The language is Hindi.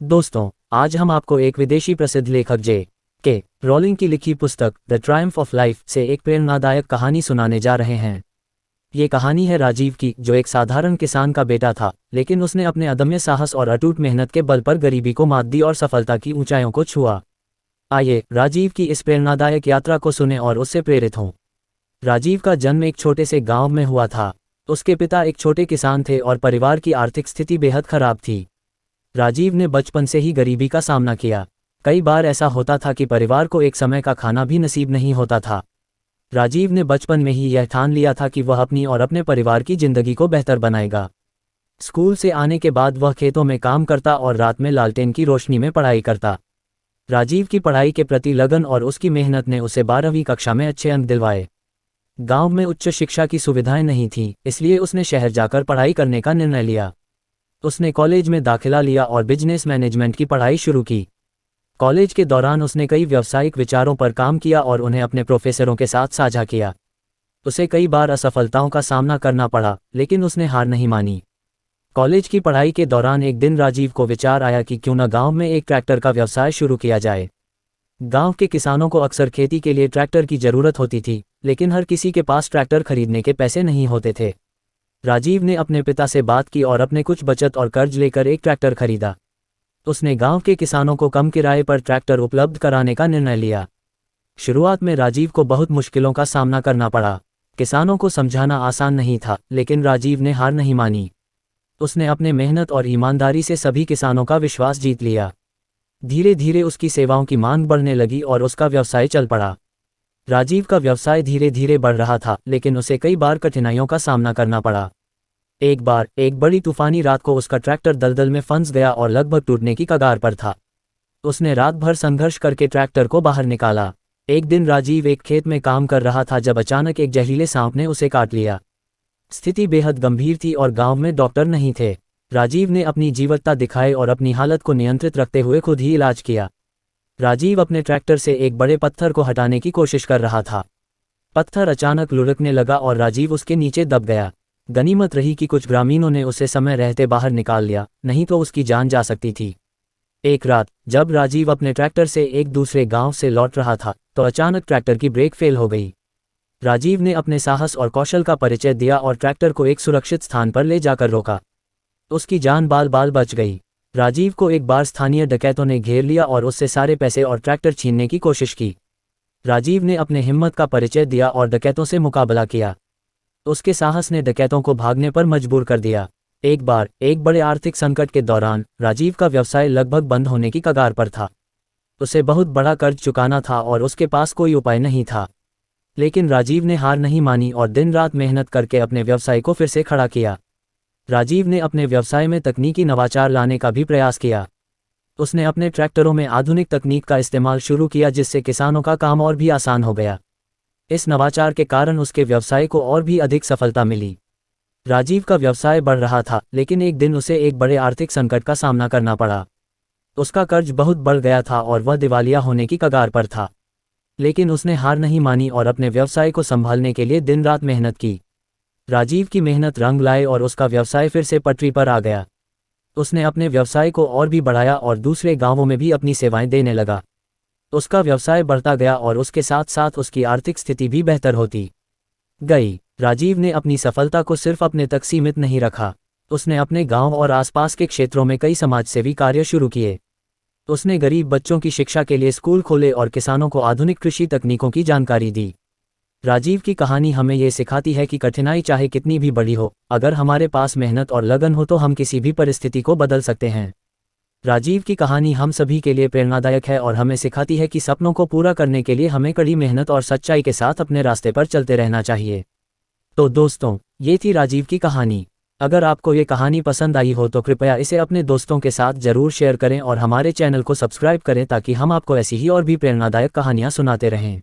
दोस्तों, आज हम आपको एक विदेशी प्रसिद्ध लेखक जे.के. रॉलिंग की लिखी पुस्तक द ट्रायम्फ ऑफ लाइफ से एक प्रेरणादायक कहानी सुनाने जा रहे हैं। ये कहानी है राजीव की, जो एक साधारण किसान का बेटा था, लेकिन उसने अपने अदम्य साहस और अटूट मेहनत के बल पर गरीबी को मात दी और सफलता की ऊंचाइयों को छुआ। आइए राजीव की इस प्रेरणादायक यात्रा को सुने और उससे प्रेरित हों। राजीव का जन्म एक छोटे से गांव में हुआ था। उसके पिता एक छोटे किसान थे और परिवार की आर्थिक स्थिति बेहद खराब थी। राजीव ने बचपन से ही गरीबी का सामना किया। कई बार ऐसा होता था कि परिवार को एक समय का खाना भी नसीब नहीं होता था। राजीव ने बचपन में ही यह ठान लिया था कि वह अपनी और अपने परिवार की जिंदगी को बेहतर बनाएगा। स्कूल से आने के बाद वह खेतों में काम करता और रात में लालटेन की रोशनी में पढ़ाई करता। राजीव की पढ़ाई के प्रति लगन और उसकी मेहनत ने उसे 12वीं कक्षा में अच्छे अंक दिलवाए। गांव में उच्च शिक्षा की सुविधाएं नहीं थीं, इसलिए उसने शहर जाकर पढ़ाई करने का निर्णय लिया। उसने कॉलेज में दाखिला लिया और बिजनेस मैनेजमेंट की पढ़ाई शुरू की। कॉलेज के दौरान उसने कई व्यावसायिक विचारों पर काम किया और उन्हें अपने प्रोफेसरों के साथ साझा किया। उसे कई बार असफलताओं का सामना करना पड़ा, लेकिन उसने हार नहीं मानी। कॉलेज की पढ़ाई के दौरान एक दिन राजीव को विचार आया कि क्यों न गांव में एक ट्रैक्टर का व्यवसाय शुरू किया जाए। गांव के किसानों को अक्सर खेती के लिए ट्रैक्टर की जरूरत होती थी, लेकिन हर किसी के पास ट्रैक्टर खरीदने के पैसे नहीं होते थे। राजीव ने अपने पिता से बात की और अपने कुछ बचत और कर्ज लेकर एक ट्रैक्टर खरीदा। उसने गांव के किसानों को कम किराए पर ट्रैक्टर उपलब्ध कराने का निर्णय लिया। शुरुआत में राजीव को बहुत मुश्किलों का सामना करना पड़ा। किसानों को समझाना आसान नहीं था, लेकिन राजीव ने हार नहीं मानी। उसने अपने मेहनत और ईमानदारी से सभी किसानों का विश्वास जीत लिया। धीरे धीरे उसकी सेवाओं की मांग बढ़ने लगी और उसका व्यवसाय चल पड़ा। राजीव का व्यवसाय धीरे धीरे बढ़ रहा था, लेकिन उसे कई बार कठिनाइयों का सामना करना पड़ा। एक बार एक बड़ी तूफानी रात को उसका ट्रैक्टर दलदल में फंस गया और लगभग टूटने की कगार पर था। उसने रात भर संघर्ष करके ट्रैक्टर को बाहर निकाला। एक दिन राजीव एक खेत में काम कर रहा था जब अचानक एक जहरीले सांप ने उसे काट लिया। स्थिति बेहद गंभीर थी और गांव में डॉक्टर नहीं थे। राजीव ने अपनी जीवटता दिखाई और अपनी हालत को नियंत्रित रखते हुए खुद ही इलाज किया। राजीव अपने ट्रैक्टर से एक बड़े पत्थर को हटाने की कोशिश कर रहा था। पत्थर अचानक लुढ़कने लगा और राजीव उसके नीचे दब गया। गनीमत रही कि कुछ ग्रामीणों ने उसे समय रहते बाहर निकाल लिया, नहीं तो उसकी जान जा सकती थी। एक रात जब राजीव अपने ट्रैक्टर से एक दूसरे गांव से लौट रहा था, तो अचानक ट्रैक्टर की ब्रेक फेल हो गई। राजीव ने अपने साहस और कौशल का परिचय दिया और ट्रैक्टर को एक सुरक्षित स्थान पर ले जाकर रोका। उसकी जान बाल बाल बच गई। राजीव को एक बार स्थानीय डकैतों ने घेर लिया और उससे सारे पैसे और ट्रैक्टर छीनने की कोशिश की। राजीव ने अपने हिम्मत का परिचय दिया और डकैतों से मुकाबला किया। उसके साहस ने डकैतों को भागने पर मजबूर कर दिया। एक बार एक बड़े आर्थिक संकट के दौरान राजीव का व्यवसाय लगभग बंद होने की कगार पर था। उसे बहुत बड़ा कर्ज चुकाना था और उसके पास कोई उपाय नहीं था। लेकिन राजीव ने हार नहीं मानी और दिन रात मेहनत करके अपने व्यवसाय को फिर से खड़ा किया। राजीव ने अपने व्यवसाय में तकनीकी नवाचार लाने का भी प्रयास किया। उसने अपने ट्रैक्टरों में आधुनिक तकनीक का इस्तेमाल शुरू किया, जिससे किसानों का काम और भी आसान हो गया। इस नवाचार के कारण उसके व्यवसाय को और भी अधिक सफलता मिली। राजीव का व्यवसाय बढ़ रहा था, लेकिन एक दिन उसे एक बड़े आर्थिक संकट का सामना करना पड़ा। उसका कर्ज बहुत बढ़ गया था और वह दिवालिया होने की कगार पर था। लेकिन उसने हार नहीं मानी और अपने व्यवसाय को संभालने के लिए दिन रात मेहनत की। राजीव की मेहनत रंग लाए और उसका व्यवसाय फिर से पटरी पर आ गया। उसने अपने व्यवसाय को और भी बढ़ाया और दूसरे गांवों में भी अपनी सेवाएं देने लगा। उसका व्यवसाय बढ़ता गया और उसके साथ साथ उसकी आर्थिक स्थिति भी बेहतर होती गई। राजीव ने अपनी सफलता को सिर्फ अपने तक सीमित नहीं रखा। उसने अपने गांव और आसपास के क्षेत्रों में कई समाजसेवी कार्य शुरू किए। उसने गरीब बच्चों की शिक्षा के लिए स्कूल खोले और किसानों को आधुनिक कृषि तकनीकों की जानकारी दी। राजीव की कहानी हमें ये सिखाती है कि कठिनाई चाहे कितनी भी बड़ी हो, अगर हमारे पास मेहनत और लगन हो तो हम किसी भी परिस्थिति को बदल सकते हैं। राजीव की कहानी हम सभी के लिए प्रेरणादायक है और हमें सिखाती है कि सपनों को पूरा करने के लिए हमें कड़ी मेहनत और सच्चाई के साथ अपने रास्ते पर चलते रहना चाहिए। तो दोस्तों, ये थी राजीव की कहानी। अगर आपको ये कहानी पसंद आई हो तो कृपया इसे अपने दोस्तों के साथ जरूर शेयर करें और हमारे चैनल को सब्सक्राइब करें, ताकि हम आपको ऐसी ही और भी प्रेरणादायक कहानियाँ सुनाते रहें।